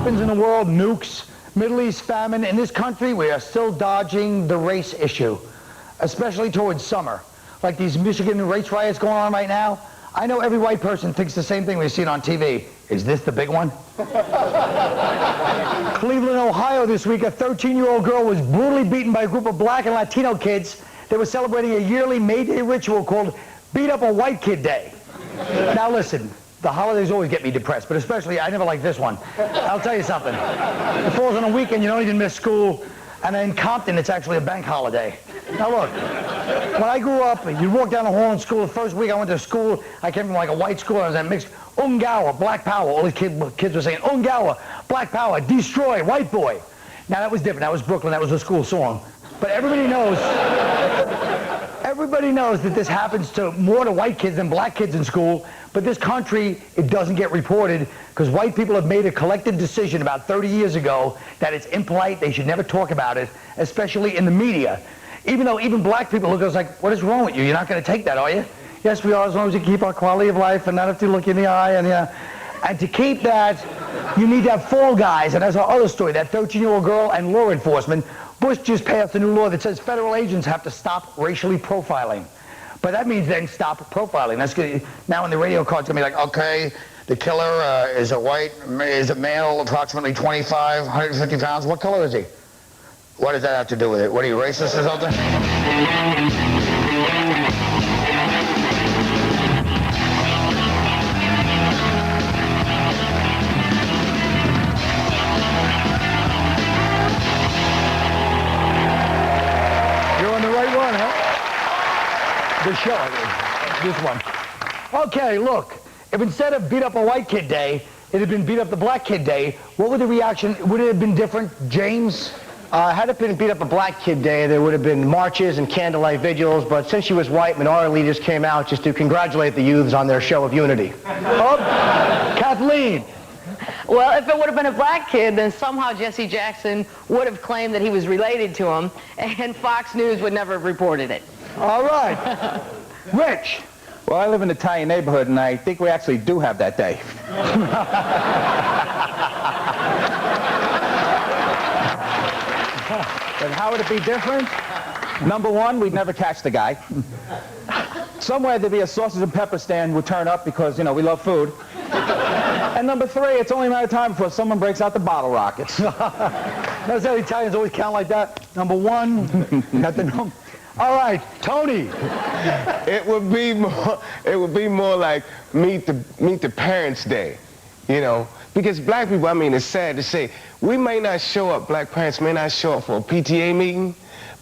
weapons in the world, nukes, Middle East famine. In this country, we are still dodging the race issue, especially towards summer. Like these Michigan race riots going on right now. I know every white person thinks the same thing when you see it on TV. Is this the big one? Cleveland, Ohio this week, a 13-year-old girl was brutally beaten by a group of black and Latino kids. They were celebrating a yearly May Day ritual called Beat Up a White Kid Day. Now listen, the holidays always get me depressed, but especially I never like this one. I'll tell you something. It falls on a weekend, you don't even miss school, and in Compton, it's actually a bank holiday. Now look, when I grew up, you'd walk down the hall in school. The first week I went to school, I came from like a white school. I was at mixed Ungawa, Black Power. All these kids were saying, Ungawa, Black Power, destroy, white boy. Now that was different. That was Brooklyn. That was a school song. But everybody knows that this happens to more to white kids than black kids in school. But this country, it doesn't get reported because white people have made a collective decision about 30 years ago that it's impolite. They should never talk about it, especially in the media. Even though even black people look at us like, what is wrong with you? You're not going to take that, are you? Yes, we are, as long as you keep our quality of life and not have to look you in the eye. And to keep that, you need to have fall guys. And that's our other story, that 13-year-old girl and law enforcement. Bush just passed a new law that says federal agents have to stop racially profiling. But that means then stop profiling. That's good. Now in the radio car, it's going to be like, okay, the killer is a male, approximately 25, 150 pounds. What color is he? What does that have to do with it? What, are you racist or something? You're on the right one, huh? The show, this one. Okay, look, if instead of Beat Up a White Kid Day, it had been Beat Up the Black Kid Day, what would the reaction, would it have been different, James? Had it been Beat Up a Black Kid Day, there would have been marches and candlelight vigils, but since she was white, minority leaders came out just to congratulate the youths on their show of unity. Oh, Kathleen. Well, if it would have been a black kid, then somehow Jesse Jackson would have claimed that he was related to him, and Fox News would never have reported it. All right. Rich. Well, I live in an Italian neighborhood, and I think we actually do have that day. But how would it be different? Number one, we'd never catch the guy. Somewhere there'd be a sausage and pepper stand would turn up because, you know, we love food. And number three, it's only a matter of time before someone breaks out the bottle rockets. Notice how Italians always count like that? Number one, not the number. All right, Tony. It would be more like meet the Parents' Day, you know, because black people, I mean, it's sad to say, we may not show up, black parents may not show up for a PTA meeting,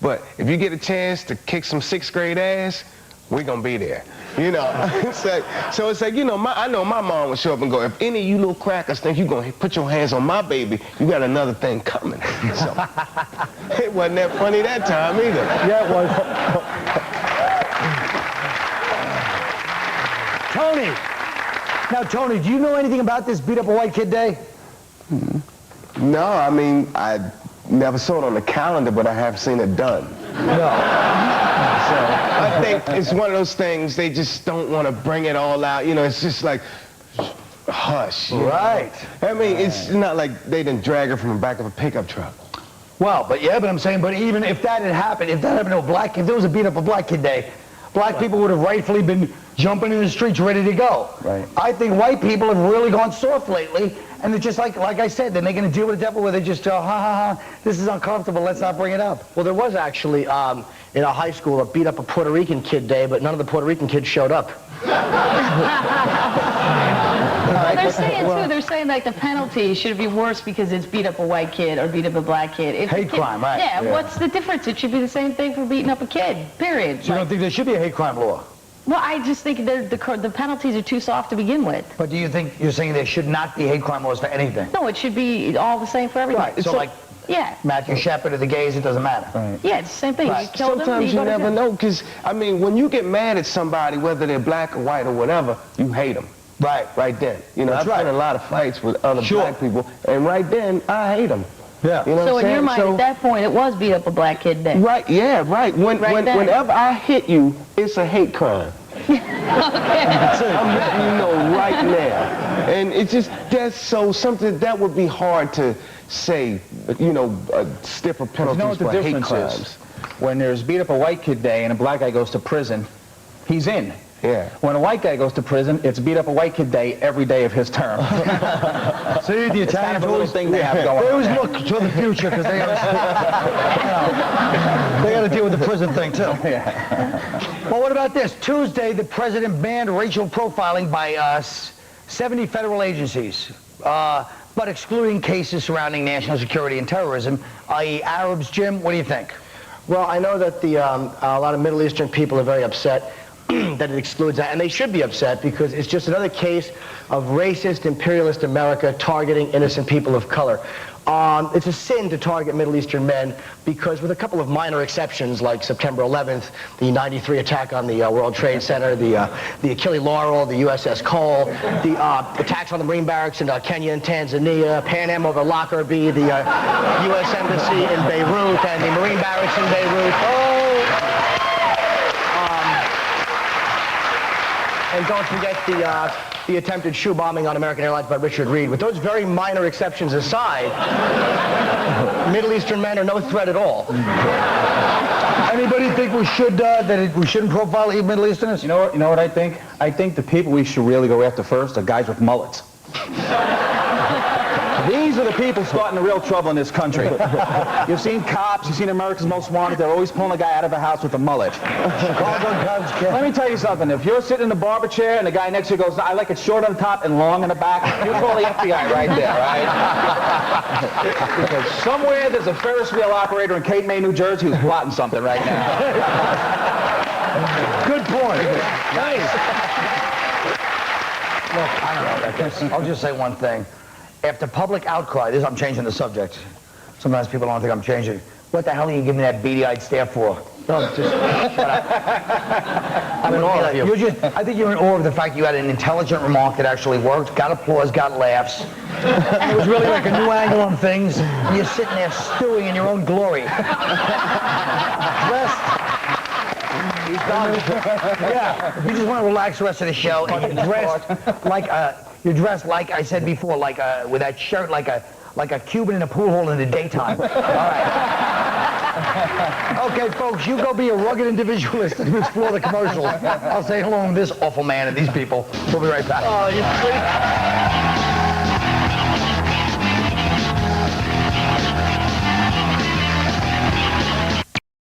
but if you get a chance to kick some 6th grade ass, we're gonna be there, you know. So it's like, you know, I know my mom would show up and go, if any of you little crackers think you're gonna put your hands on my baby, you got another thing coming. So, it wasn't that funny that time either. Yeah, it was. Tony. Now, Tony, do you know anything about this Beat Up a White Kid Day? No, I mean, I never saw it on the calendar, but I have seen it done. No. So I think it's one of those things, they just don't want to bring it all out. You know, it's just like, hush. Right. I mean, it's not like they didn't drag her from the back of a pickup truck. Well, but I'm saying, but even if that had happened, if there was a Beat Up a Black Kid Day, black people would have rightfully been jumping in the streets ready to go. Right. I think white people have really gone soft lately, and they're just like I said, they're making a deal with the devil where they just, ha ha ha, this is uncomfortable, let's not bring it up. Well, there was actually, in our high school, a Beat Up a Puerto Rican Kid Day, but none of the Puerto Rican kids showed up. Well, they're saying, too, they're saying, like, the penalty should be worse because it's beat up a white kid or beat up a black kid. If hate crime, right. Yeah, what's the difference? It should be the same thing for beating up a kid, period. So you don't think there should be a hate crime law? Well, I just think the penalties are too soft to begin with. But do you think you're saying there should not be hate crime laws for anything? No, it should be all the same for everybody. Right, so like yeah. Matthew Shepard or the gays, it doesn't matter. Right. Yeah, it's the same thing. Right. You kill them, Sometimes you never know, because, I mean, when you get mad at somebody, whether they're black or white or whatever, you hate them. Right. Right then. You know, That's I've been in a lot of fights with other black people, and right then, I hate them. Yeah. You know So what in I'm your mind, saying? at that point, it was beat up a black kid day. Right, yeah, right. Whenever I hit you, it's a hate crime. Okay. I'm letting you know right now. And it's just, that's so something that would be hard to say, you know, stiffer penalties You know what the for hate difference crimes. is? When there's beat up a white kid day and a black guy goes to prison, he's in. Yeah. When a white guy goes to prison, it's beat up a white kid day every day of his term. See, the It's kind Italians of a little thing they have going They on. always look to the future because they got to deal with the prison thing too. Well, what about this? Tuesday, the president banned racial profiling by 70 federal agencies, but excluding cases surrounding national security and terrorism, i.e. Arabs. Jim, what do you think? Well, I know that a lot of Middle Eastern people are very upset that it excludes that, and they should be upset because it's just another case of racist, imperialist America targeting innocent people of color. It's a sin to target Middle Eastern men because, with a couple of minor exceptions like September 11th, the '93 attack on the World Trade Center, the Achille Laurel, the USS Cole, the attacks on the Marine barracks in Kenya and Tanzania, Pan Am over Lockerbie, the U.S. Embassy in Beirut, and the Marine barracks in Beirut. And don't forget the attempted shoe bombing on American Airlines by Richard Reed. With those very minor exceptions aside, Middle Eastern men are no threat at all. Anybody think we should we shouldn't profile Middle Easterners? You know what I think? I think the people we should really go after first are guys with mullets. These are the people starting the real trouble in this country. You've seen cops, you've seen America's Most Wanted, they're always pulling a guy out of a house with a mullet. Let me tell you something, if you're sitting in the barber chair and the guy next to you goes, I like it short on the top and long on the back, you call the FBI right there, right? Because somewhere there's a Ferris wheel operator in Cape May, New Jersey who's plotting something right now. Good point. Nice. Look, I don't know. I'll just say one thing. After public outcry, I'm changing the subject. Sometimes people don't think I'm changing. What the hell are you giving me that beady-eyed stare for? No, just, I'm in awe of you. I think you're in awe of the fact you had an intelligent remark that actually worked, got applause, got laughs. And it was really like a new angle on things. And you're sitting there stewing in your own glory. Dressed. Yeah, you just want to relax the rest of the show. And you're dressed like I said before, like with that shirt, like a Cuban in a pool hall in the daytime. All right. Okay, folks, you go be a rugged individualist and explore the commercials. I'll say hello to this awful man and these people. We'll be right back. Oh, you